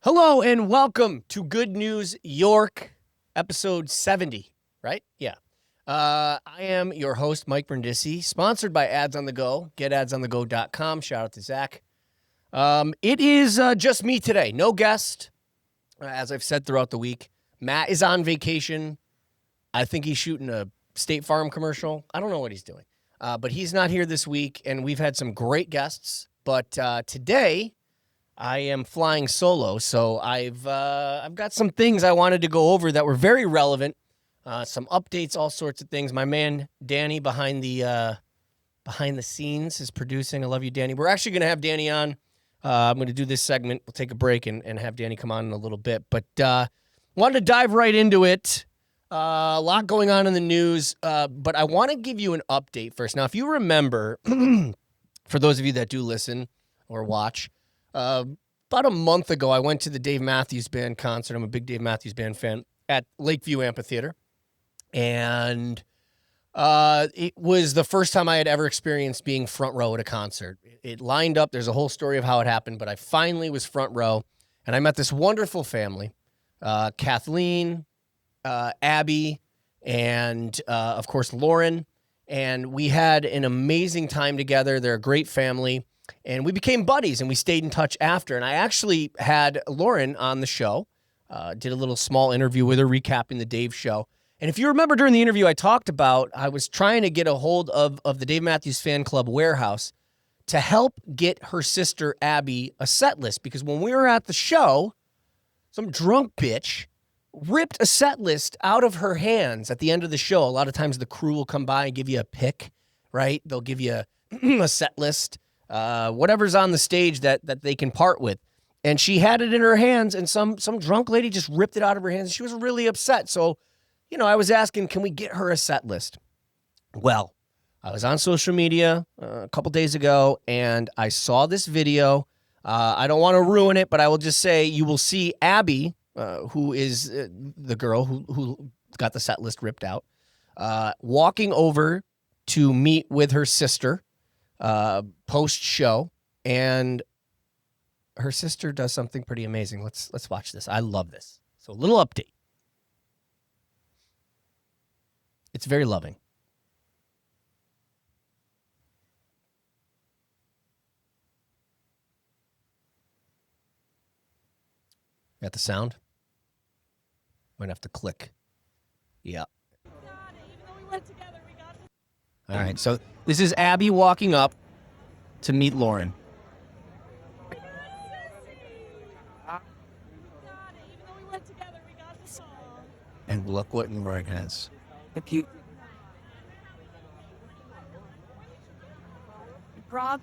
Hello and welcome to Good News York, episode 70, right? Yeah. I am your host, Mike Brindisi, sponsored by Ads on the Go, getadsonthego.com. Shout out to Zach. It is just me today. No guest, as I've said throughout the week. Matt is on vacation. I think he's shooting a State Farm commercial. I don't know what he's doing, but he's not here this week, and we've had some great guests. But today, I am flying solo, so I've got some things I wanted to go over that were very relevant. Some updates, all sorts of things. My man Danny behind the scenes is producing. I love you, Danny. We're actually going to have Danny on. I'm going to do this segment. We'll take a break and have Danny come on in a little bit. But wanted to dive right into it. A lot going on in the news, but I want to give you an update first. Now, if you remember, for those of you that do listen or watch, about a month ago, I went to the Dave Matthews Band concert. I'm a big Dave Matthews Band fan at Lakeview Amphitheater. And it was the first time I had ever experienced being front row at a concert. It lined up. There's a whole story of how it happened, but I finally was front row. And I met this wonderful family, Kathleen, Abby, and, of course, Lauren. And we had an amazing time together. They're a great family. And we became buddies, and we stayed in touch after. And I actually had Lauren on the show, did a little small interview with her, recapping the Dave show. And if you remember during the interview, I talked about I was trying to get a hold of the Dave Matthews Fan Club warehouse to help get her sister, Abby, a set list. Because when we were at the show, some drunk bitch ripped a set list out of her hands at the end of the show. A lot of times the crew will come by and give you a pick, right? They'll give you a set list. Whatever's on the stage that they can part with. And she had it in her hands, and some drunk lady just ripped it out of her hands. She was really upset. So, I was asking, can we get her a set list? Well, I was on social media a couple days ago, and I saw this video. I don't want to ruin it, but I will just say you will see Abby, who is the girl who got the set list ripped out, walking over to meet with her sister, post-show, and her sister does something pretty amazing. Let's watch this. I love this. So a little update. It's very loving. Got the sound? Might have to click. Yeah. All right, so this is Abby walking up to meet Lauren. And look what Lauren has. Rob?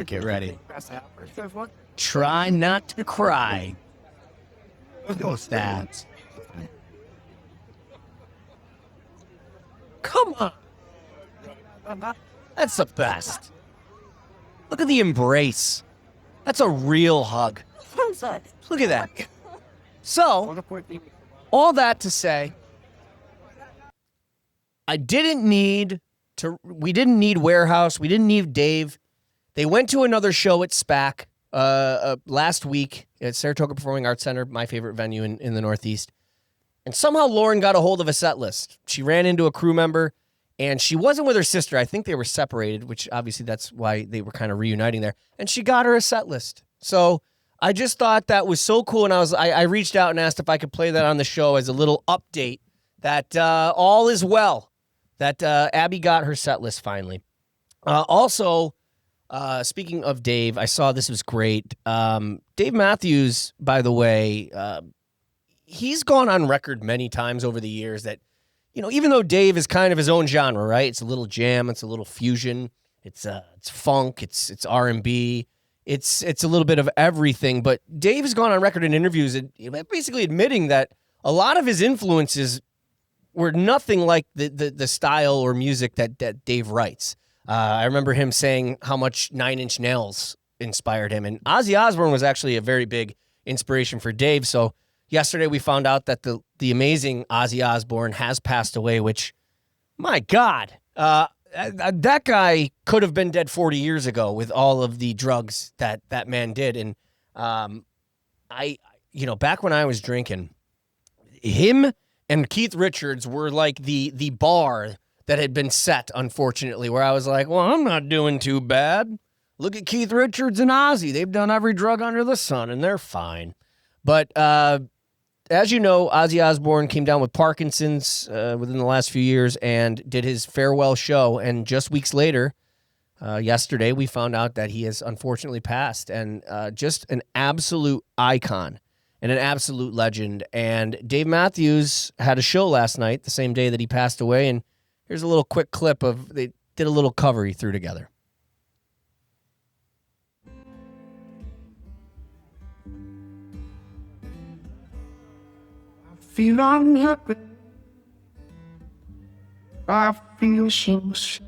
Get ready. Try not to cry. What's that? Come on. That's the best. Look at the embrace. That's a real hug. Look at that. So, all that to say, we didn't need Warehouse. We didn't need Dave. They went to another show at SPAC last week at Saratoga Performing Arts Center, my favorite venue in the Northeast. And somehow Lauren got a hold of a set list. She ran into a crew member, and she wasn't with her sister. I think they were separated, which obviously that's why they were kind of reuniting there. And she got her a set list. So I just thought that was so cool, and I reached out and asked if I could play that on the show as a little update that all is well, that Abby got her set list finally. Also, speaking of Dave, I saw this was great. Dave Matthews, by the way, he's gone on record many times over the years that, even though Dave is kind of his own genre, right? It's a little jam, it's a little fusion, it's funk, it's R&B, it's a little bit of everything. But Dave has gone on record in interviews basically admitting that a lot of his influences were nothing like the style or music that Dave writes. I remember him saying how much Nine Inch Nails inspired him, and Ozzy Osborne was actually a very big inspiration for Dave. So yesterday we found out that the amazing Ozzy Osborne has passed away, which, my God, that guy could have been dead 40 years ago with all of the drugs that man did. And back when I was drinking, him and Keith Richards were like the bar that had been set, unfortunately, where I was like, well, I'm not doing too bad. Look at Keith Richards and Ozzy. They've done every drug under the sun, and they're fine. But as you know, Ozzy Osborne came down with Parkinson's within the last few years and did his farewell show. And just weeks later, yesterday, we found out that he has unfortunately passed. And just an absolute icon and an absolute legend. And Dave Matthews had a show last night, the same day that he passed away. And here's a little quick clip of, they did a little cover he threw together. Feel unhappy. I feel so sad.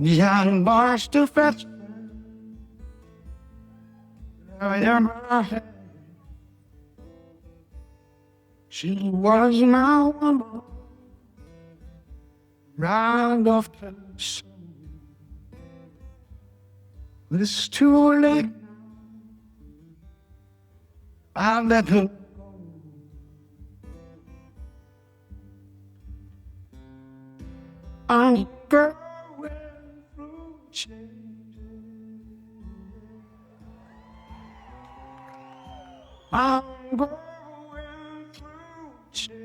Behind bars too fast. I had. She was my woman. Round off the sun. But it's too late. I let her. I'm going through changes. I'm going through changes.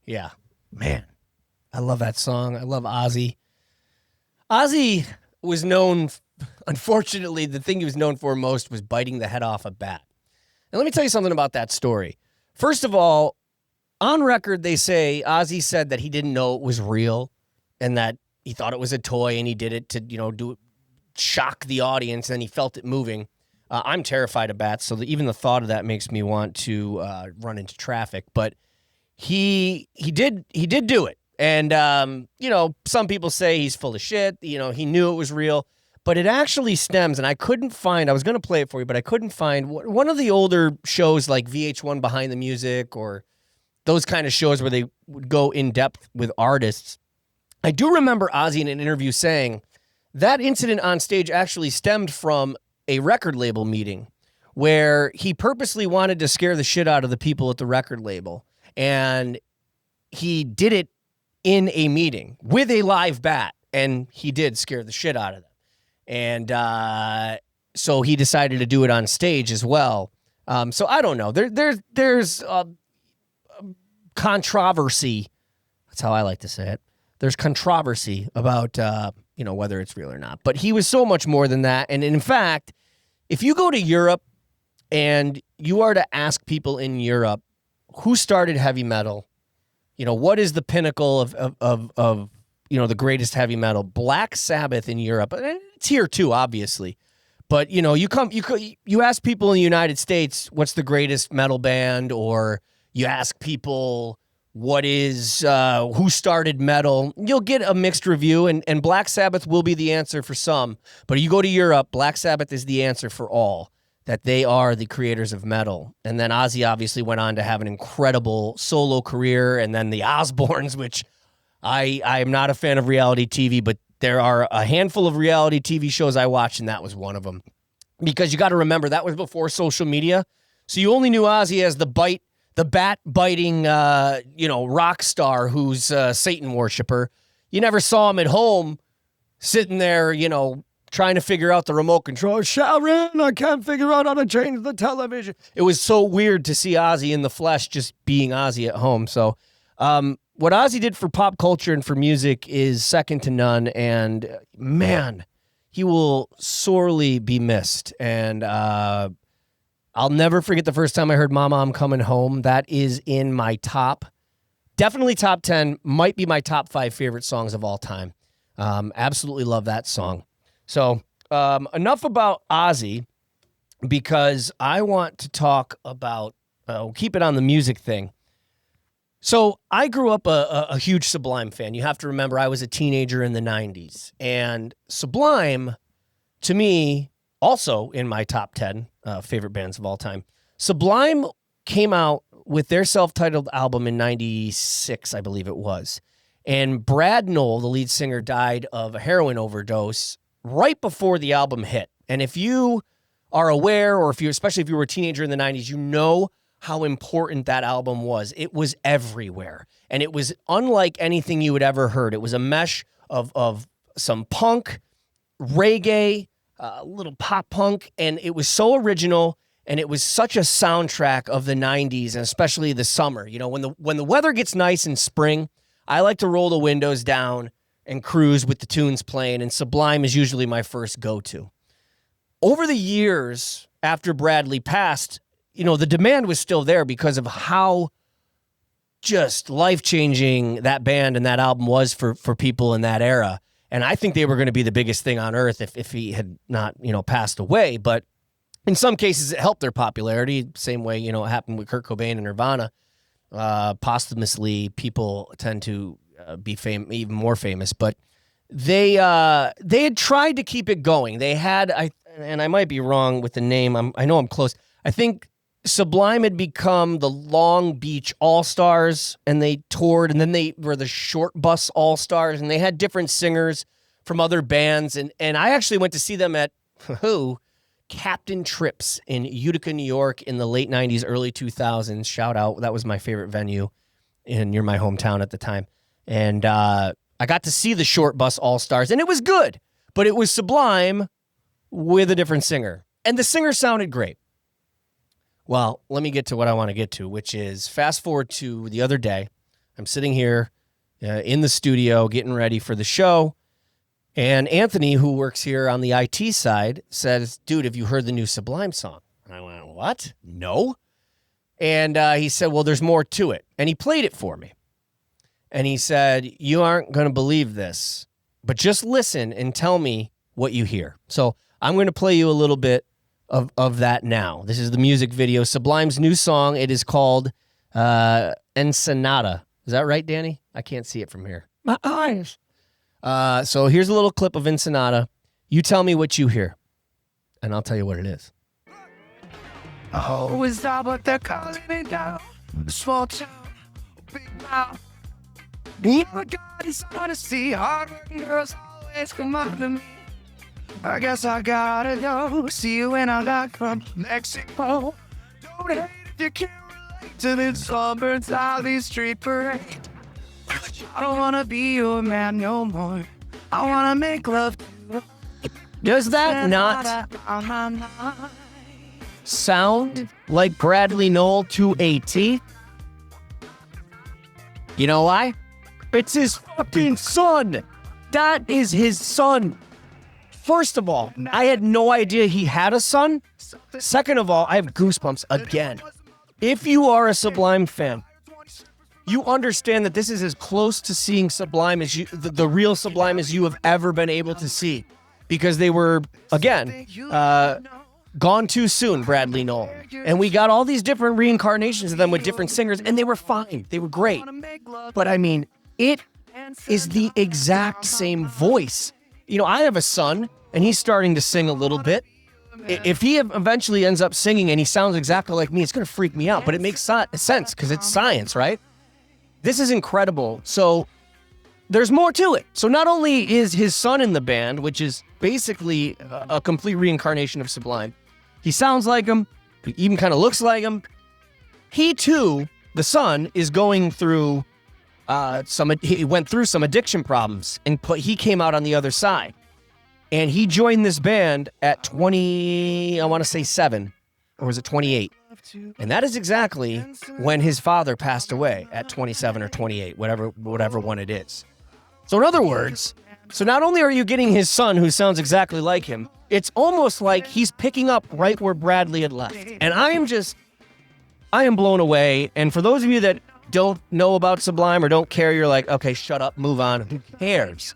Yeah, man, I love that song. I love Ozzy. Ozzy was known, unfortunately, the thing he was known for most was biting the head off a bat. And let me tell you something about that story. First of all, on record, they say Ozzy said that he didn't know it was real and that he thought it was a toy and he did it to, shock the audience, and he felt it moving. I'm terrified of bats, so even the thought of that makes me want to run into traffic. But he did do it. And, some people say he's full of shit. He knew it was real. But it actually stems, and I was going to play it for you, but I couldn't find one of the older shows like VH1 Behind the Music or those kind of shows where they would go in depth with artists. I do remember Ozzy in an interview saying that incident on stage actually stemmed from a record label meeting where he purposely wanted to scare the shit out of the people at the record label. And he did it in a meeting with a live bat, and he did scare the shit out of them. And so he decided to do it on stage as well. So I don't know. There's controversy. That's how I like to say it. There's controversy about whether it's real or not. But he was so much more than that. And in fact, if you go to Europe and you are to ask people in Europe who started heavy metal, what is the pinnacle of the greatest heavy metal? Black Sabbath in Europe. And it's here too, obviously. But, you ask people in the United States, what's the greatest metal band? Or you ask people, who started metal? You'll get a mixed review, and Black Sabbath will be the answer for some. But you go to Europe, Black Sabbath is the answer for all, that they are the creators of metal. And then Ozzy obviously went on to have an incredible solo career, and then the Osbournes, which I am not a fan of reality TV, but there are a handful of reality TV shows I watched, and that was one of them. Because you got to remember, that was before social media. So you only knew Ozzy as the bat-biting, rock star who's a Satan worshiper. You never saw him at home sitting there, trying to figure out the remote control. Sharon, I can't figure out how to change the television. It was so weird to see Ozzy in the flesh just being Ozzy at home. So what Ozzy did for pop culture and for music is second to none. And, man, he will sorely be missed. And I'll never forget the first time I heard Mama, I'm Coming Home. That is in my definitely top 10, might be my top 5 favorite songs of all time. Absolutely love that song. So enough about Ozzy, because I want to talk about, keep it on the music thing. So I grew up a huge Sublime fan. You have to remember I was a teenager in the 90s. And Sublime, to me, also in my top 10 favorite bands of all time. Sublime came out with their self-titled album in 96, I believe it was. And Brad Knoll, the lead singer, died of a heroin overdose right before the album hit. And if you are aware, or especially if you were a teenager in the 90s, you know how important that album was. It was everywhere. And it was unlike anything you had ever heard. It was a mesh of some punk, reggae, a little pop punk, and it was so original. And it was such a soundtrack of the 90s, and especially the summer. You know, when the weather gets nice in spring, I like to roll the windows down and cruise with the tunes playing, and Sublime is usually my first go-to. Over the years after Bradley passed, you know, the demand was still there because of how just life-changing that band and that album was for people in that era. And I think they were going to be the biggest thing on earth if he had not, you know, passed away. But in some cases, it helped their popularity. Same way, you know, it happened with Kurt Cobain and Nirvana. Posthumously, people tend to be even more famous. But they had tried to keep it going. They had, and I might be wrong with the name. I know I'm close. I think Sublime had become the Long Beach All-Stars, and they toured, and then they were the Short Bus All-Stars, and they had different singers from other bands. And I actually went to see them at Captain Trips in Utica, New York in the late 90s, early 2000s. Shout out. That was my favorite venue near my hometown at the time. And I got to see the Short Bus All-Stars, and it was good, but it was Sublime with a different singer. And the singer sounded great. Well, let me get to what I want to get to, which is fast forward to the other day. I'm sitting here in the studio getting ready for the show. And Anthony, who works here on the IT side, says, dude, have you heard the new Sublime song? And I went, what? No. And he said, well, there's more to it. And he played it for me. And he said, you aren't going to believe this, but just listen and tell me what you hear. So I'm going to play you a little bit of that now. This is the music video, Sublime's new song. It is called Ensenada. Is that right, Danny? I can't see it from here. My eyes. So here's a little clip of Ensenada. You tell me what you hear, and I'll tell you what it is. Oh, is that what they're calling it now? A small town, a big mouth. Oh my God, it's honesty. Hard-working girls always come up to me. I guess I gotta go. See you when I got from Mexico. Don't hate if you can't relate to this Auburn's Alley Street Parade. I don't wanna be your man no more. I wanna make love to you. Does that not sound like Bradley Knoll to a T? You know why? It's his fucking son. That is his son. First of all, I had no idea he had a son. Second of all, I have goosebumps again. If you are a Sublime fan, you understand that this is as close to seeing Sublime as you, the real Sublime, as you have ever been able to see. Because they were, again, gone too soon, Bradley Knoll. And we got all these different reincarnations of them with different singers, and they were fine. They were great. But I mean, it is the exact same voice. You know, I have a son, and he's starting to sing a little bit. If he eventually ends up singing and he sounds exactly like me, it's going to freak me out. But it makes sense because it's science, right? This is incredible. So there's more to it. So not only is his son in the band, which is basically a complete reincarnation of Sublime, he sounds like him, he even kind of looks like him. He too, the son, is going through he went through some addiction problems, and he came out on the other side. And he joined this band at 20, I want to say 7, or was it 28? And that is exactly when his father passed away, at 27 or 28, whatever one it is. So in other words, so not only are you getting his son who sounds exactly like him, it's almost like he's picking up right where Bradley had left. And I am blown away. And for those of you that don't know about Sublime or don't care, you're like, okay, shut up, move on. Who cares?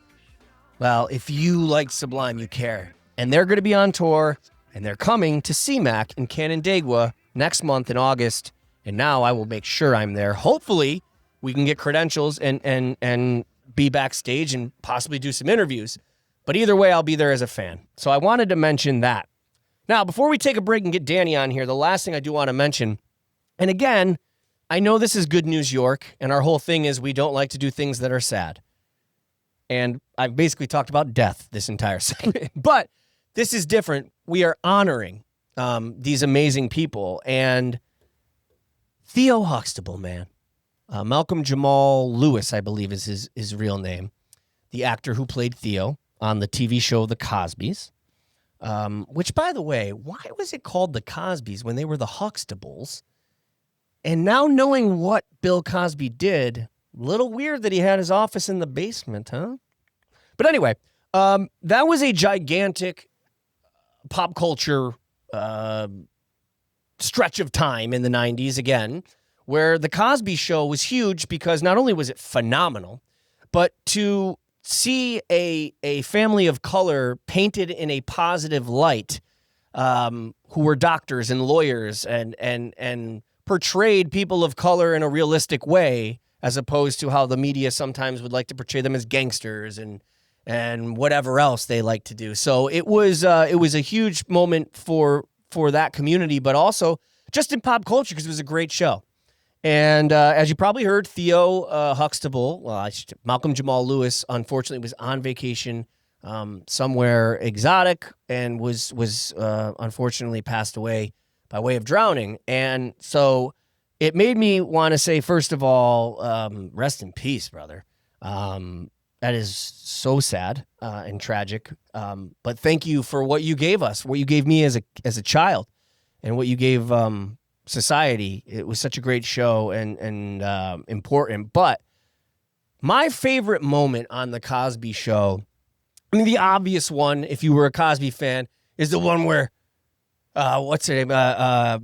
Well, if you like Sublime, you care. And they're going to be on tour, and they're coming to CMAC in Canandaigua next month in August. And now I will make sure I'm there. Hopefully, we can get credentials and be backstage and possibly do some interviews. But either way, I'll be there as a fan. So I wanted to mention that. Now, before we take a break and get Danny on here, the last thing I do want to mention, and again, I know this is Good News York, and our whole thing is we don't like to do things that are sad. And I've basically talked about death this entire segment. But this is different. We are honoring these amazing people. And Theo Huxtable, man. Malcolm Jamal Lewis, I believe is his real name. The actor who played Theo on the TV show The Cosbys. Which, by the way, why was it called The Cosbys when they were the Huxtables? And now knowing what Bill Cosby did, a little weird that he had his office in the basement, huh? But anyway, that was a gigantic pop culture stretch of time in the 90s, again, where The Cosby Show was huge because not only was it phenomenal, but to see a family of color painted in a positive light, who were doctors and lawyers and portrayed people of color in a realistic way, as opposed to how the media sometimes would like to portray them as gangsters and whatever else they like to do. So it was a huge moment for that community, but also just in pop culture because it was a great show. And as you probably heard, Theo Huxtable, Malcolm Jamal Lewis, unfortunately was on vacation somewhere exotic and was unfortunately passed away by way of drowning. And so it made me want to say, first of all, rest in peace, brother. That is so sad and tragic. But thank you for what you gave us, what you gave me as a child, and what you gave society. It was such a great show and important. But my favorite moment on The Cosby Show, I mean, the obvious one, if you were a Cosby fan, is the one where, what's her name? Why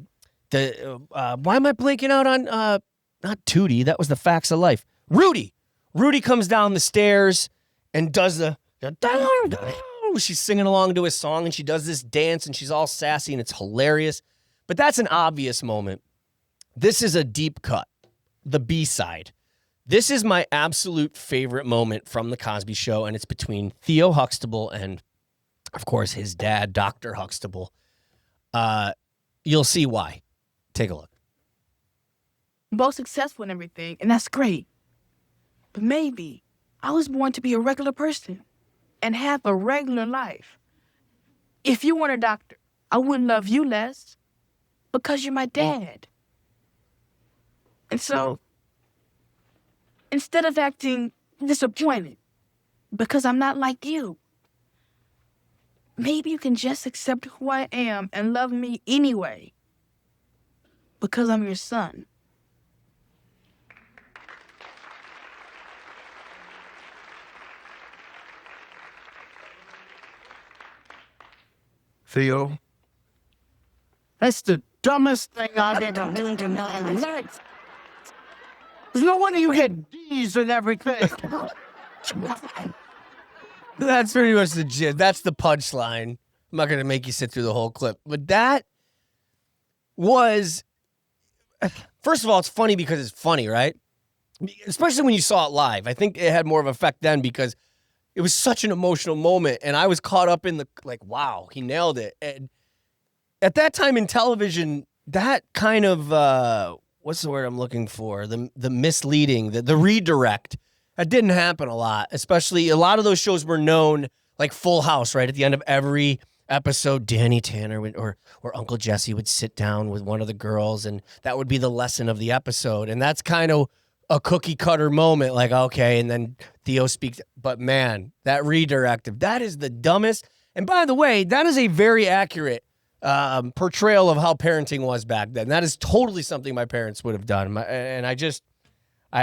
am I blanking out on, not Tootie, that was the Facts of Life. Rudy. Rudy comes down the stairs and does she's singing along to his song and she does this dance and she's all sassy and it's hilarious. But that's an obvious moment. This is a deep cut, the B-side. This is my absolute favorite moment from The Cosby Show, and it's between Theo Huxtable and, of course, his dad, Dr. Huxtable. You'll see why. Take a look. Both successful and everything, and that's great. But maybe I was born to be a regular person and have a regular life. If you weren't a doctor, I wouldn't love you less because you're my dad. And so, instead of acting disappointed because I'm not like you, maybe you can just accept who I am and love me anyway because I'm your son. Theo, that's the dumbest thing I've ever done in my life. There's no wonder you get D's and everything. That's pretty much the gist. That's the punchline. I'm not going to make you sit through the whole clip. But that was, first of all, it's funny because it's funny, right? Especially when you saw it live. I think it had more of an effect then because it was such an emotional moment. And I was caught up in the, like, wow, he nailed it. And at that time in television, that kind of, what's the word I'm looking for? The misleading, the redirect. That didn't happen a lot, especially a lot of those shows were known, like Full House, right? At the end of every episode, Danny Tanner or Uncle Jesse would sit down with one of the girls, and that would be the lesson of the episode. And that's kind of a cookie cutter moment, like, okay, and then Theo speaks. But man, that redirect, that is the dumbest. And by the way, that is a very accurate portrayal of how parenting was back then. That is totally something my parents would have done. And I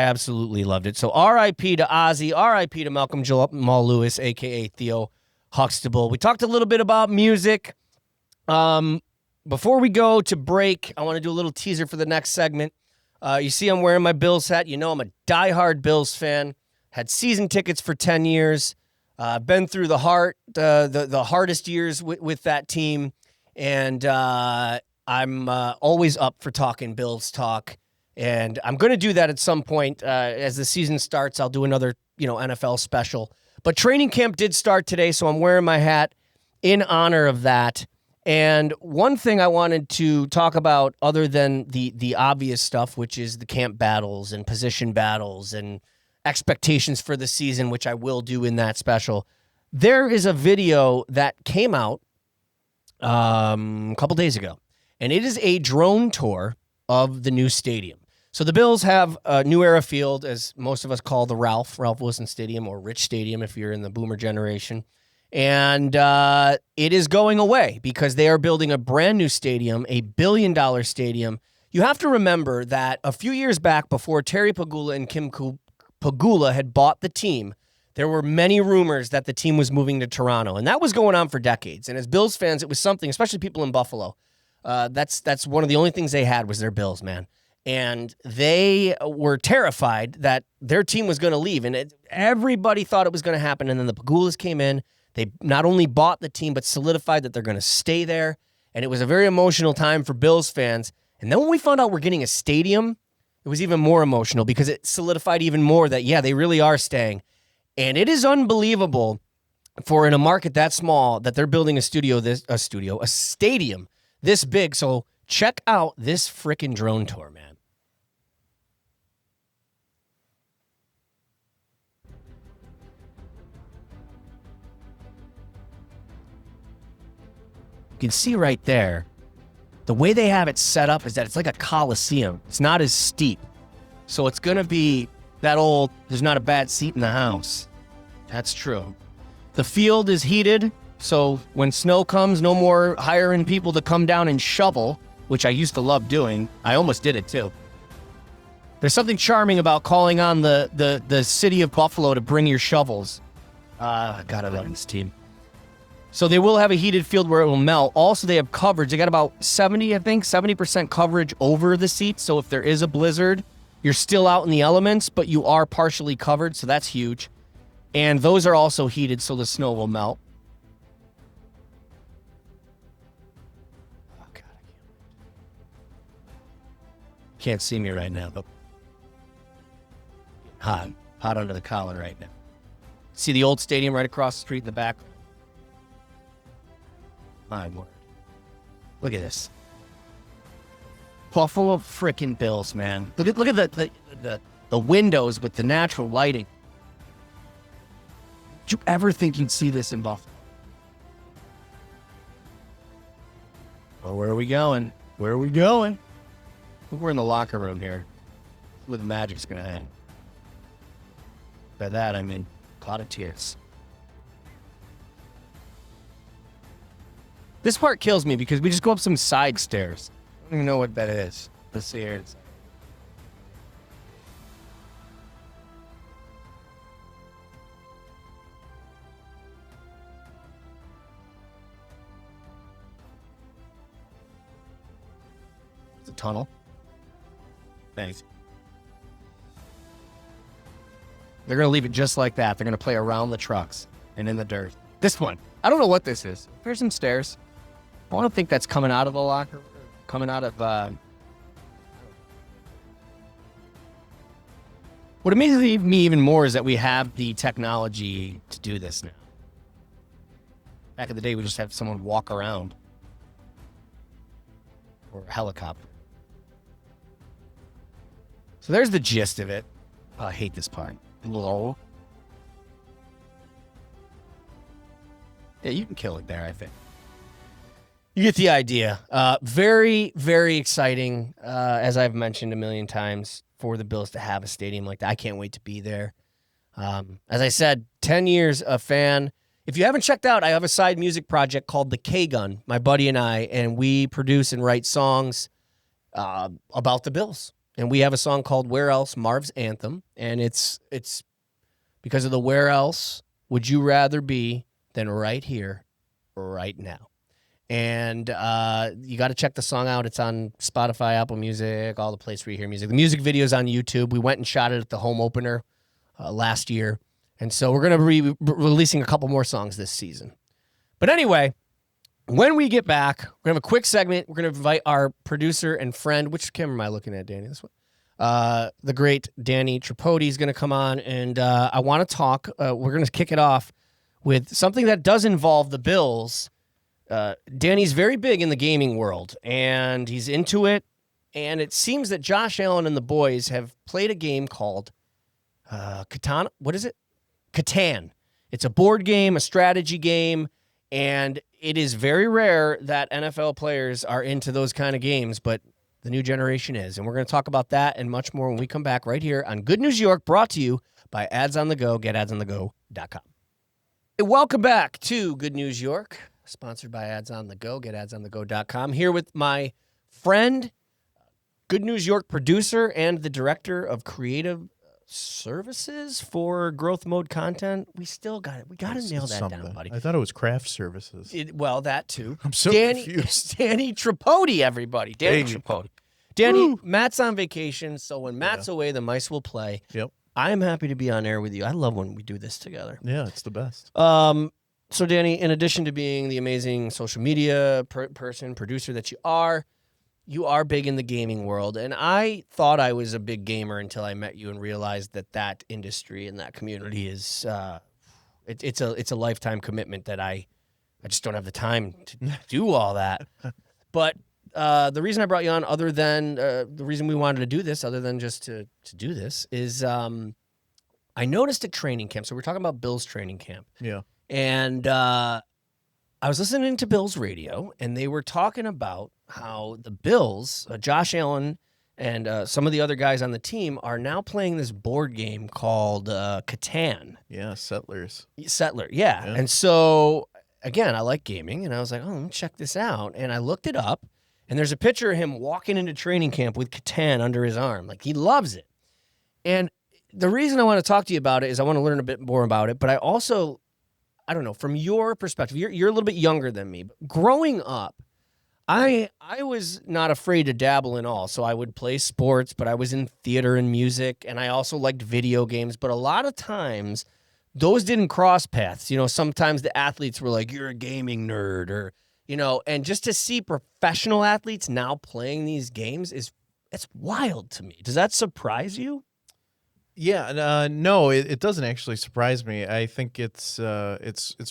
absolutely loved it. So R.I.P. to Ozzy, R.I.P. to Malcolm Jamal Lewis, a.k.a. Theo Huxtable. We talked a little bit about music. Before we go to break, I want to do a little teaser for the next segment. You see I'm wearing my Bills hat. You know I'm a diehard Bills fan. Had season tickets for 10 years. Been through the hardest years with that team. And I'm always up for talking Bills talk. And I'm going to do that at some point. As the season starts, I'll do another, NFL special. But training camp did start today, so I'm wearing my hat in honor of that. And one thing I wanted to talk about, other than the obvious stuff, which is the camp battles and position battles and expectations for the season, which I will do in that special, there is a video that came out a couple days ago, and it is a drone tour of the new stadium. So the Bills have a New Era Field, as most of us call the Ralph Wilson Stadium, or Rich Stadium if you're in the boomer generation. And it is going away because they are building a brand new stadium, $1 billion stadium. You have to remember that a few years back, before Terry Pagula and Kim Pagula had bought the team, there were many rumors that the team was moving to Toronto, and that was going on for decades. And as Bills fans, it was something, especially people in Buffalo. That's one of the only things they had was their Bills, man. And they were terrified that their team was going to leave, and everybody thought it was going to happen. And then the Pagulas came in. They not only bought the team, but solidified that they're going to stay there. And it was a very emotional time for Bills fans. And then when we found out we're getting a stadium, it was even more emotional because it solidified even more that, yeah, they really are staying. And it is unbelievable for in a market that small that they're building a stadium this big. So check out this freaking drone tour, man. You can see right there, the way they have it set up is that it's like a coliseum. It's not as steep. So it's going to be that old, there's not a bad seat in the house. That's true. The field is heated, so when snow comes, no more hiring people to come down and shovel, which I used to love doing. I almost did it too. There's something charming about calling on the city of Buffalo to bring your shovels. God, I love this team. So they will have a heated field where it will melt. Also, they have coverage. They got about 70% coverage over the seats. So if there is a blizzard, you're still out in the elements, but you are partially covered. So that's huge. And those are also heated, so the snow will melt. Oh, God, I can't see me right now, but hot under the collar right now. See the old stadium right across the street in the back? My word. Look at this. Buffalo frickin' Bills, man. Look at the windows with the natural lighting. Did you ever think you'd see this in Buffalo? Well, where are we going? Where are we going? We're in the locker room here. Where the Magic's gonna hang. By that, I mean a lot of tears. This part kills me because we just go up some side stairs. I don't even know what that is. Let's see here. It's a tunnel. Thanks. They're going to leave it just like that. They're going to play around the trucks and in the dirt. This one. I don't know what this is. There's some stairs. I want to think that's coming out of the locker room. Coming out of... What amazes me even more is that we have the technology to do this now. Back in the day, we just had someone walk around. Or a helicopter. So there's the gist of it. Oh, I hate this part. Hello. Yeah, you can kill it there, I think. You get the idea. Very, very exciting, as I've mentioned a million times, for the Bills to have a stadium like that. I can't wait to be there. As I said, 10 years a fan. If you haven't checked out, I have a side music project called The K-Gun, my buddy and I, and we produce and write songs about the Bills. And we have a song called Where Else, Marv's Anthem, and it's because of the where else would you rather be than right here, right now. And you got to check the song out. It's on Spotify, Apple Music, all the places where you hear music. The music video is on YouTube. We went and shot it at the home opener last year. And so we're going to be releasing a couple more songs this season. But anyway, when we get back, we're going to have a quick segment. We're going to invite our producer and friend. Which camera am I looking at, Danny? This one. The great Danny Tripodi is going to come on. And I want to talk. We're going to kick it off with something that does involve the Bills. Danny's very big in the gaming world, and he's into it. And it seems that Josh Allen and the boys have played a game called Catan. What is it? Catan. It's a board game, a strategy game, and it is very rare that NFL players are into those kind of games, but the new generation is. And we're going to talk about that and much more when we come back right here on Good News York, brought to you by Ads on the Go, getadsonthego.com. Hey, welcome back to Good News York, sponsored by Ads on the Go, getadsonthego.com. Here with my friend, Good News York producer and the director of creative services for Growth Mode Content. We still got it. We got to nail that down, buddy. I thought it was craft services. Well, that too. I'm so confused. Danny Tripodi, everybody. Danny Hey. Tripodi. Danny, Woo. Matt's on vacation, so when Matt's away, the mice will play. Yep. I am happy to be on air with you. I love when we do this together. Yeah, it's the best. So Danny, in addition to being the amazing social media producer that you are big in the gaming world, and I thought I was a big gamer until I met you and realized that industry and that community is it's a lifetime commitment that I just don't have the time to do all that. But the reason I brought you on, other than the reason we wanted to do this, other than just to do this, is I noticed at training camp. So we're talking about Bill's training camp, Yeah. and I was listening to Bill's radio, and they were talking about how the Bills, Josh Allen, and some of the other guys on the team are now playing this board game called Catan. Yeah, settlers. Settler, yeah. Yeah. And so, again, I like gaming, and I was like, oh, let me check this out. And I looked it up, and there's a picture of him walking into training camp with Catan under his arm. Like, he loves it. And the reason I want to talk to you about it is I want to learn a bit more about it, but I also, I don't know, from your perspective, you're a little bit younger than me, but growing up, I was not afraid to dabble in all. So I would play sports, but I was in theater and music, and I also liked video games. But a lot of times, those didn't cross paths. You know, sometimes the athletes were like, you're a gaming nerd, or, you know, and just to see professional athletes now playing these games it's wild to me. Does that surprise you? Yeah, no, it doesn't actually surprise me. I think it's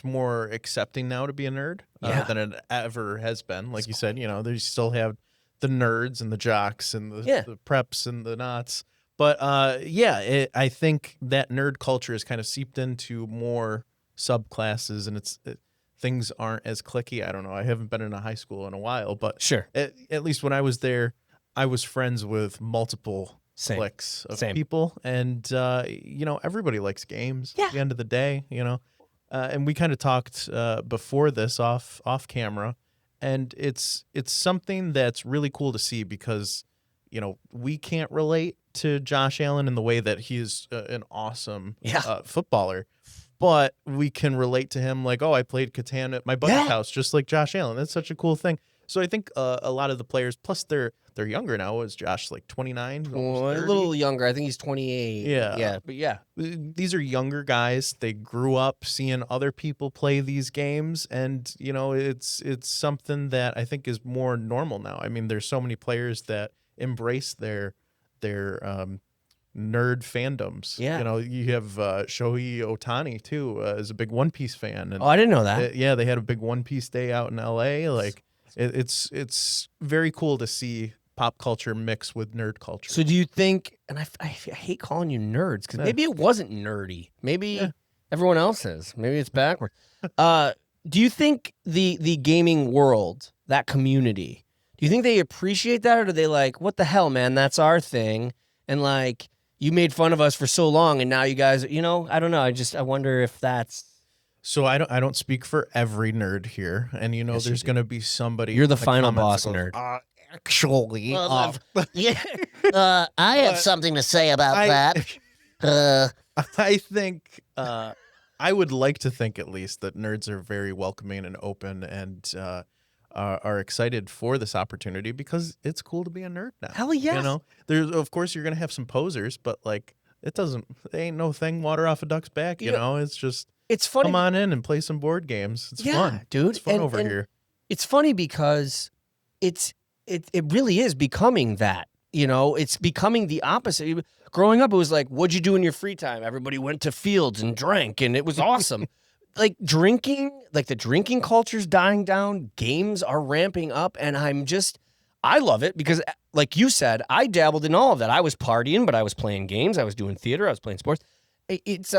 more accepting now to be a nerd Yeah. than it ever has been. Like you said, you know, they still have the nerds and the jocks and the preps and the knots. But I think that nerd culture is kind of seeped into more subclasses, and things aren't as cliquey. I don't know. I haven't been in a high school in a while, but Sure. at least when I was there, I was friends with multiple cliques of people, and you know, everybody likes games. Yeah. At the end of the day, you know, and we kind of talked before this off camera, and it's something that's really cool to see, because you know, we can't relate to Josh Allen in the way that he's an awesome footballer, but we can relate to him like, oh, I played Catan at my buddy's house, just like Josh Allen. That's such a cool thing. So I think a lot of the players, plus they're younger now. Is Josh like 29? Well, a little younger. I think he's 28. Yeah. But yeah. These are younger guys. They grew up seeing other people play these games, and you know, it's something that I think is more normal now. I mean, there's so many players that embrace their nerd fandoms. Yeah. You know, you have Shohei Ohtani too, is a big One Piece fan. And Oh, I didn't know that. they had a big One Piece day out in LA. Like, it's very cool to see pop culture mix with nerd culture. So do you think, and I hate calling you nerds, because maybe it wasn't nerdy. Maybe everyone else is. Maybe it's backward. Do you think the gaming world, that community, do you think they appreciate that, or do they like, what the hell, man, that's our thing, and like, you made fun of us for so long, and now you guys, you know, I don't know. I wonder if that's. So I don't speak for every nerd here, and you know, Yes, you there's do. going to be somebody. You're the that final comments boss that goes, nerd. Actually, I have something to say about that. I think I would like to think at least that nerds are very welcoming and open, and are excited for this opportunity, because it's cool to be a nerd now. Hell yeah. You know, there's, of course, you're going to have some posers, but like, it ain't no thing water off a duck's back. You know, it's just, it's funny. come on in and play some board games. It's fun, dude. It's fun And- over and here. It's funny because it really is becoming that. You know, it's becoming the opposite. Growing up, it was like, what'd you do in your free time? Everybody went to fields and drank, and it was awesome. like drinking, like the drinking culture's dying down, games are ramping up, and I love it because, like you said, I dabbled in all of that. I was partying, but I was playing games, I was doing theater, I was playing sports. It's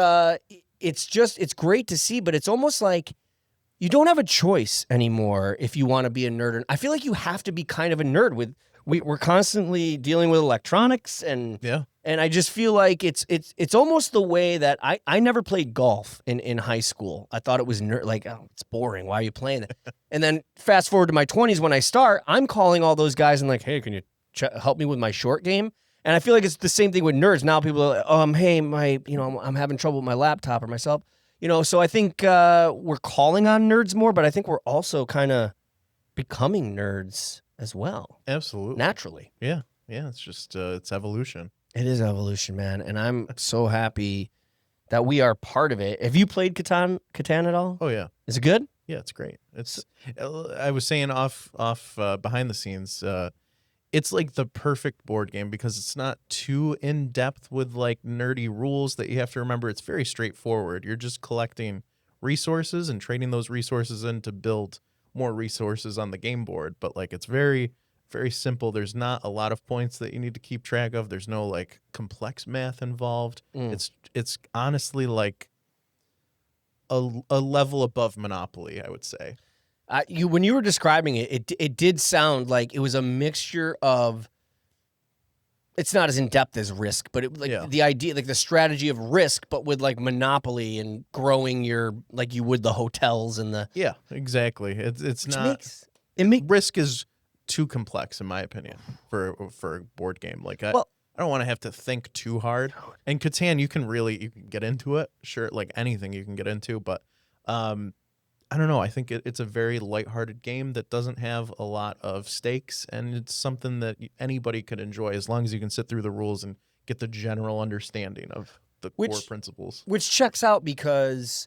great to see, but it's almost like you don't have a choice anymore if you want to be a nerd. I feel like you have to be kind of a nerd with. We're constantly dealing with electronics, and I just feel like it's almost the way that I never played golf in high school. I thought it was like, oh, it's boring. Why are you playing that? And then fast forward to my 20s when I start, I'm calling all those guys and like, hey, can you help me with my short game? And I feel like it's the same thing with nerds. Now people are like, hey, I'm having trouble with my laptop or myself. So I think we're calling on nerds more, but I think we're also kind of becoming nerds as well. Absolutely. Naturally. Yeah. It's just it's evolution. It is evolution, man. And I'm so happy that we are part of it. Have you played Catan at all? Oh yeah. Is it good? Yeah, it's great. I was saying off behind the scenes, it's like the perfect board game because it's not too in depth with like nerdy rules that you have to remember. It's very straightforward. You're just collecting resources and trading those resources in to build more resources on the game board, but like it's very, very simple. There's not a lot of points that you need to keep track of. There's no like complex math involved. It's honestly like a level above Monopoly, I would say. When you were describing it, it did sound like it was a mixture of. It's not as in depth as Risk, but the idea, like the strategy of Risk, but with like Monopoly and growing like you would the hotels and the. Yeah, exactly. It's not. Risk is too complex in my opinion for a board game. Like I don't want to have to think too hard. And Catan, you can get into it. Sure, like anything you can get into, but I don't know. I think it's a very lighthearted game that doesn't have a lot of stakes, and it's something that anybody could enjoy as long as you can sit through the rules and get the general understanding of the core principles. Which checks out because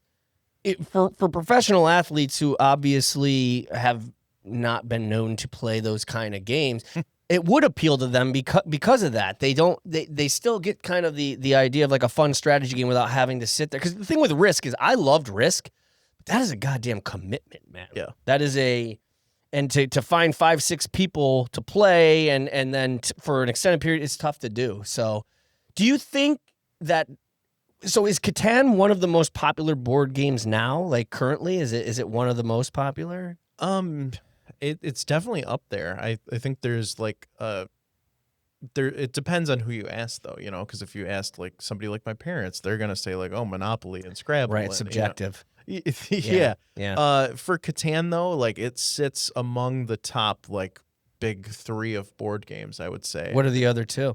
for professional athletes who obviously have not been known to play those kind of games, it would appeal to them because of that. They still get kind of the idea of like a fun strategy game without having to sit there. Because the thing with Risk is I loved Risk. That is a goddamn commitment, man. Yeah. That is and to find 5-6 people to play and then for an extended period, it's tough to do. So do you think so is Catan one of the most popular board games now? Like currently, is it one of the most popular? It's definitely up there. I think there's like it depends on who you ask though, because if you asked like somebody like my parents, they're gonna say like, oh, Monopoly and Scrabble. Right, subjective. Yeah. For Catan though, like it sits among the top like big 3 of board games, I would say. What are the other 2?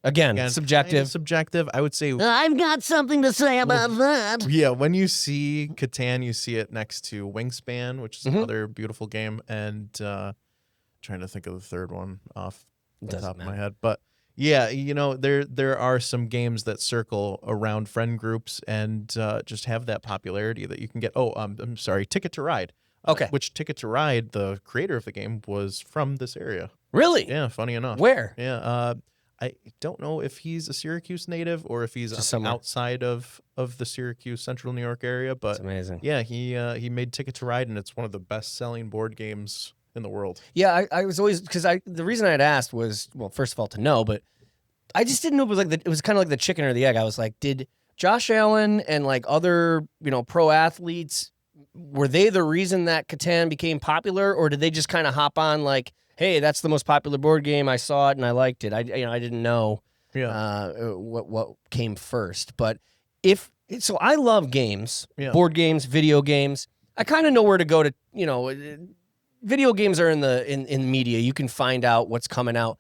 Again, subjective. Subjective. I would say I've got something to say about that. Yeah, when you see Catan, you see it next to Wingspan, which is another beautiful game, and trying to think of the third one off the top of my head, but. Yeah, there are some games that circle around friend groups and just have that popularity that you can get. Oh, I'm sorry, Ticket to Ride. Okay. Which Ticket to Ride, the creator of the game, was from this area. Really? Yeah, funny enough. Where? Yeah, I don't know if he's a Syracuse native or if he's outside of the Syracuse, Central New York area. But that's amazing. Yeah, he made Ticket to Ride, and it's one of the best-selling board games in the world. Yeah, I was always because the reason I had asked was, well, first of all to know, but I just didn't know it was kind of like the chicken or the egg. I was like, did Josh Allen and like other pro athletes, were they the reason that Catan became popular, or did they just kind of hop on like, hey, that's the most popular board game, I saw it and I liked it. I didn't know what came first, but so I love games, board games, video games. I kind of know where to go to, video games are in media. You can find out what's coming out.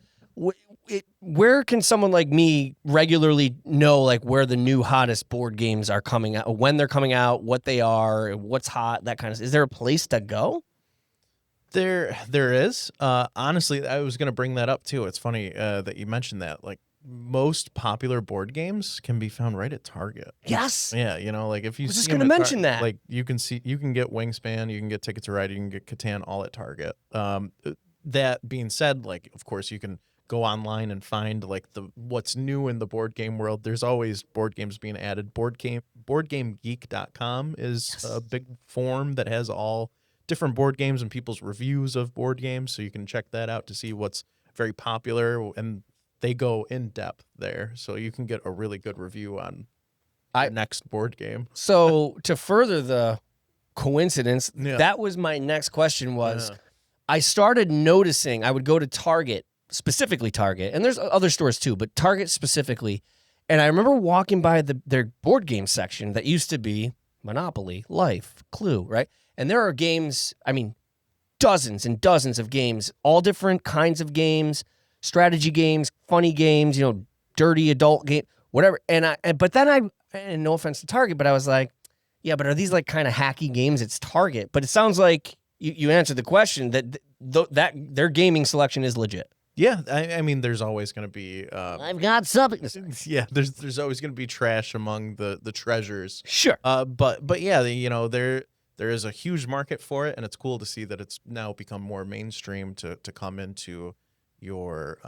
Where can someone like me regularly know like where the new hottest board games are coming out, when they're coming out, what they are, what's hot, that kind of stuff? Is there a place to go? There is. Honestly, I was going to bring that up too. It's funny that you mentioned that. Like most popular board games can be found right at Target. Yes. Yeah, like if you I was just going to mention that. Like you can get Wingspan, you can get Ticket to Ride, you can get Catan all at Target. That being said, like of course you can go online and find like what's new in the board game world, there's always board games being added. BoardGameGeek.com is a big forum that has all different board games and people's reviews of board games, so you can check that out to see what's very popular, and they go in depth there, so you can get a really good review on the next board game. So to further the coincidence, Yeah. that was my next question was, I started noticing, I would go to Target, specifically Target, and there's other stores too, but Target specifically, and I remember walking by their board game section that used to be Monopoly, Life, Clue, right? And there are games, I mean, dozens and dozens of games, all different kinds of games, strategy games, funny games, you know, dirty adult game, whatever. But then and no offense to Target, but I was like, yeah, but are these like kind of hacky games? It's Target. But it sounds like you answered the question that their gaming selection is legit. Yeah, I mean, there's always going to be. I've got something to say. Yeah, there's always going to be trash among the treasures. Sure. But yeah, you know, there is a huge market for it, and it's cool to see that it's now become more mainstream to come into your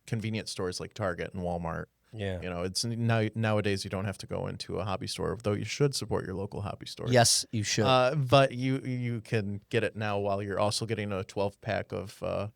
convenience stores like Target and Walmart. Yeah. You know, it's nowadays you don't have to go into a hobby store, though you should support your local hobby store. Yes, you should. But you can get it now while you're also getting a 12-pack of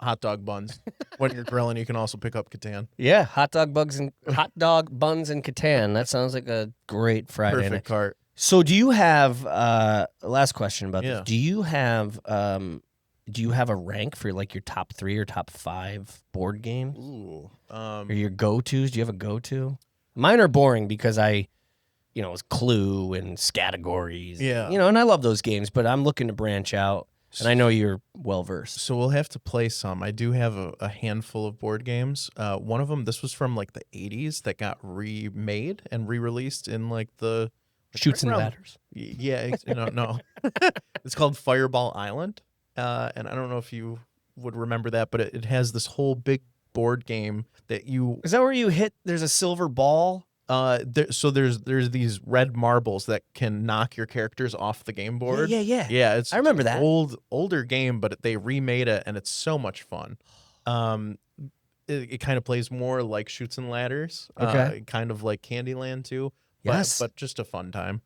hot dog buns. When you're grilling, you can also pick up Catan. Yeah, hot dog buns and Catan. That sounds like a great Friday night. Perfect cart. So do you have last question about Yeah. this? Do you have a rank for like your top 3 or top 5 board games? Ooh. Or your go-tos? Do you have a go-to? Mine are boring because it's Clue and Scattergories. Yeah. You know, and I love those games, but I'm looking to branch out. And I know you're well-versed. So we'll have to play some. I do have a handful of board games. One of them, this was from like the 80s that got remade and re-released in like the... Shoots and ladders. Yeah, no. It's called Fireball Island. And I don't know if you would remember that, but it has this whole big board game that you... Is that where you hit, there's a silver ball? So there's these red marbles that can knock your characters off the game board. Yeah. Yeah, it's I remember that. older game, but they remade it and it's so much fun. It kind of plays more like Shoots and Ladders. Okay. Kind of like Candyland too. Yes. But just a fun time.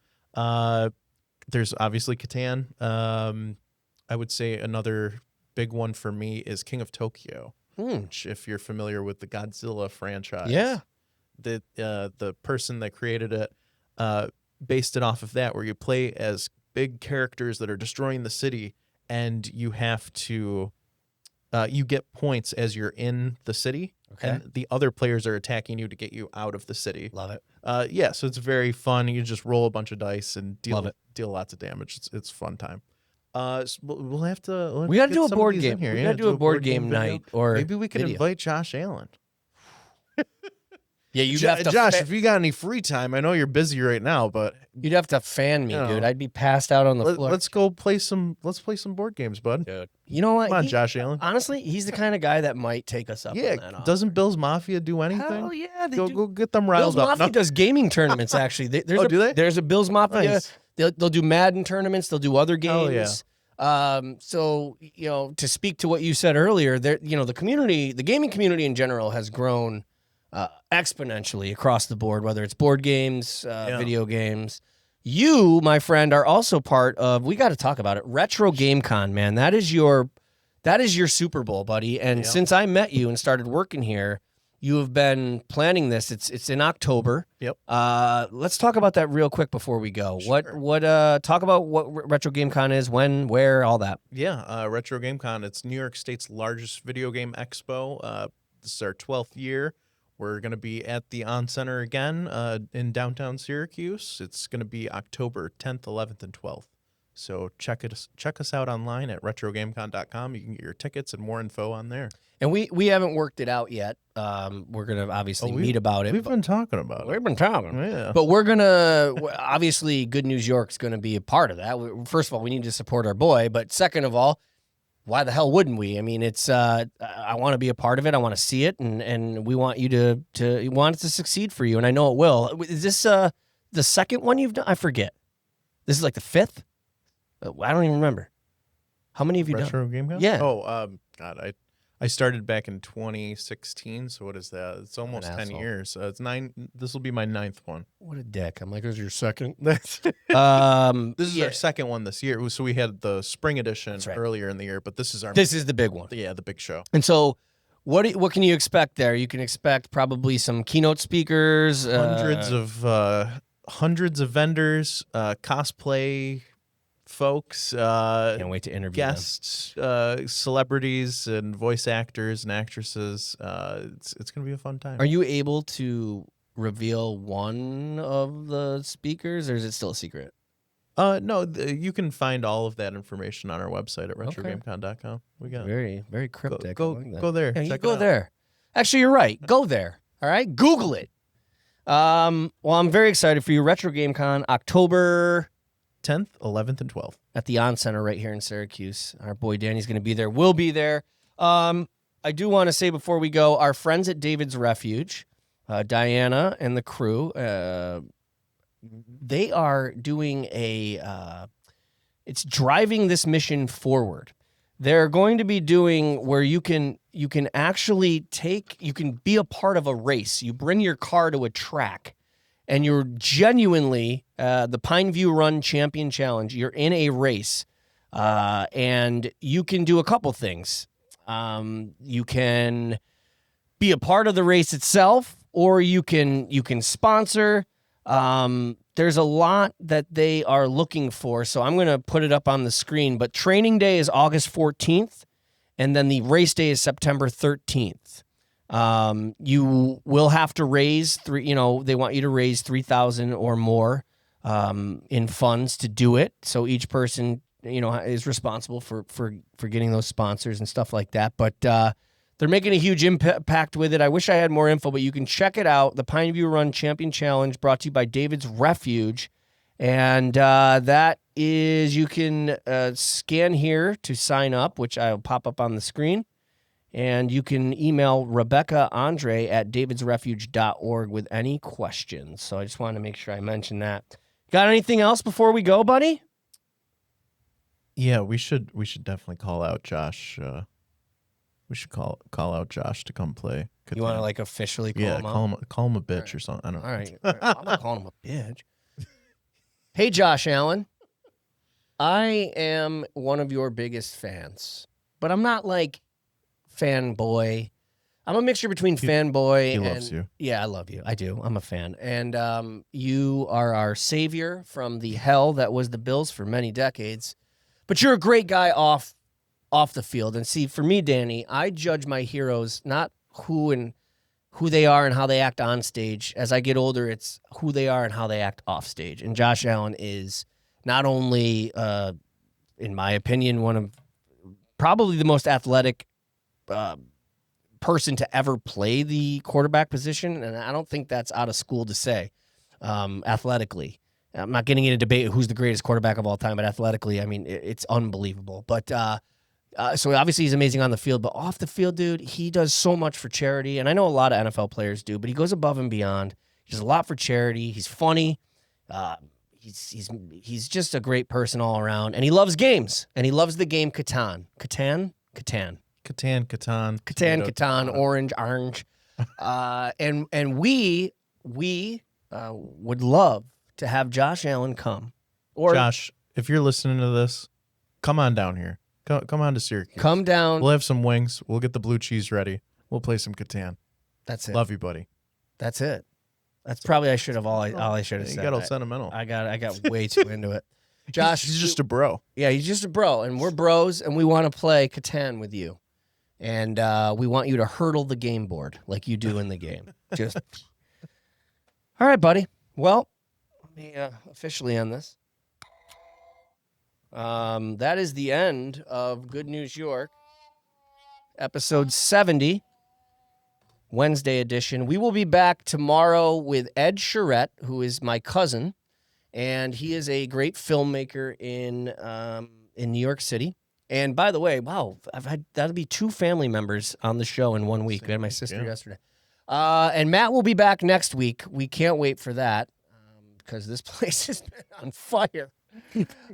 There's obviously Catan. I would say another big one for me is King of Tokyo, which, if you're familiar with the Godzilla franchise. Yeah. The person that created it based it off of that, where you play as big characters that are destroying the city, and you have to you get points as you're in the city, and the other players are attacking you to get you out of the city. Love it. Yeah, so it's very fun. You just roll a bunch of dice and deal lots of damage. It's a fun time. So we'll have to. We got to get do a some of board these game. in here. We Yeah, got to do a board game video. night, or maybe we can video. invite Josh Allen. Yeah, you'd have to Josh, if you got any free time, I know you're busy right now, but you'd have to fan me, You know. dude. I'd be passed out on the floor. let's go play some. Let's play some board games, bud. Dude. You know what? Come on, Josh Allen. Honestly, he's the kind of guy that might take us up on Yeah, that offer. doesn't Bill's Mafia do anything? Hell yeah, they Go do. go get them Bill's riled up. Mafia does gaming tournaments, actually. There's do they? There's a Bill's Mafia. Nice. They'll do Madden tournaments. They'll do other Hell games. So, to speak to what you said earlier, the community, the gaming community in general has grown exponentially across the board, whether it's board games, video games. You, my friend, are also part of, we got to talk about it, Retro Game Con, man. That is your Super Bowl, buddy. And since I met you and started working here, you have been planning this. It's in October. Yep. Let's talk about that real quick before we go. Sure. Talk about what Retro Game Con is, when, where, all that. Yeah, Retro Game Con. It's New York State's largest video game expo. This is our 12th year. We're going to be at the On Center again in downtown Syracuse. It's going to be October 10th, 11th, and 12th. So check us out online at retrogamecon.com. You can get your tickets and more info on there. And we haven't worked it out yet. We're going to obviously meet about it. We've been talking about it. We've been talking. Yeah. But we're going to, obviously, Good News York's going to be a part of that. First of all, we need to support our boy. But second of all, why the hell wouldn't we? I mean, it's I want to be a part of it. I want to see it, and we want you to want it to succeed for you, and I know it will. Is this the second one you've done? I forget. This is like the 5th? I don't even remember. How many have you done? Retro Game Con? Yeah. Oh, God, I started back in 2016. So what is that? It's almost 10 asshole. years. It's 9. This will be my 9th one. What a dick. I'm like, "This is your second?" This is Yeah. our second one this year. So we had the spring edition That's right. earlier in the year, but this is the big one. the big show. And so, what can you expect there? You can expect probably some keynote speakers, Hundreds of vendors, cosplay folks, can't wait to interview them. guests, celebrities, and voice actors and actresses. It's gonna be a fun time. Are you able to reveal one of the speakers, or is it still a secret? No, you can find all of that information on our website at retrogamecon.com. We got Very, very cryptic. I like that. go there. Yeah, you check go it out. there. Actually, you're right. Go there. All right, Google it. Well, I'm very excited for you. Retro Game Con, October 10th, 11th, and 12th. at the On Center right here in Syracuse. Our boy Danny's going to be there. We'll be there. I do want to say before we go, our friends at David's Refuge, Diana and the crew, they are doing it's driving this mission forward. They're going to be doing where you can actually be a part of a race. You bring your car to a track, and you're genuinely the Pineview Run Champion Challenge. You're in a race, and you can do a couple things. You can be a part of the race itself, or you can sponsor. There's a lot that they are looking for, so I'm going to put it up on the screen. But training day is August 14th, and then the race day is September 13th. You will have to raise they want you to raise $3,000 or more in funds to do it. So each person, is responsible for getting those sponsors and stuff like that. But they're making a huge impact with it. I wish I had more info, but you can check it out. The Pineview Run Champion Challenge, brought to you by David's Refuge. And that is, you can scan here to sign up, which I'll pop up on the screen. And you can email Rebecca Andre at davidsrefuge.org with any questions. So I just wanted to make sure I mentioned that. Got anything else before we go, buddy? Yeah, we should definitely call out Josh. We should call out Josh to come play. You want to officially call him out? call him a bitch or something. I don't know. All right. I'm not calling him a bitch. Hey, Josh Allen. I am one of your biggest fans, but I'm not fanboy. I'm a mixture between fanboy and... He loves you. Yeah, I love you. I do. I'm a fan. And you are our savior from the hell that was the Bills for many decades. But you're a great guy off the field. And see, for me, Danny, I judge my heroes not who they are and how they act on stage. As I get older, it's who they are and how they act off stage. And Josh Allen is not only, in my opinion, one of probably the most athletic person to ever play the quarterback position. And I don't think that's out of school to say, athletically. I'm not getting into debate who's the greatest quarterback of all time, but athletically, I mean, it's unbelievable. But so obviously he's amazing on the field, but off the field, dude, he does so much for charity. And I know a lot of NFL players do, but he goes above and beyond. He does a lot for charity. He's funny. He's just a great person all around. And he loves games. And he loves the game Catan. Catan? Catan. Catan. Catan, orange. And we would love to have Josh Allen come. Or Josh, if you're listening to this, come on down here. Come on to Syracuse. Come down. We'll have some wings. We'll get the blue cheese ready. We'll play some Catan. That's it. Love you, buddy. That's it. That's probably I should have all I should have said. You got all sentimental. I got way too into it. Josh, he's just a bro. Yeah, he's just a bro, and we're bros, and we want to play Catan with you, and we want you to hurdle the game board like you do in the game. Just all right, buddy. Well, let me officially end this. That is the end of Good News York, episode 70, Wednesday edition. We will be back tomorrow with Ed Charette, who is my cousin, and he is a great filmmaker in New York City. And by the way, wow, that'll be 2 family members on the show in 1 week. I had my sister yesterday. And Matt will be back next week. We can't wait for that because this place has been on fire.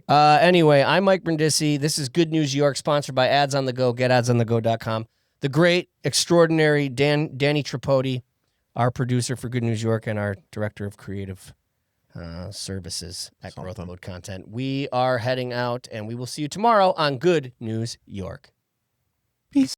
Anyway, I'm Mike Brindisi. This is Good News York, sponsored by Ads on the Go. GetAdsOnTheGo.com. the great, extraordinary Danny Tripodi, our producer for Good News York and our director of creative services at Growth Mode Content. We are heading out, and we will see you tomorrow on Good News York. Peace.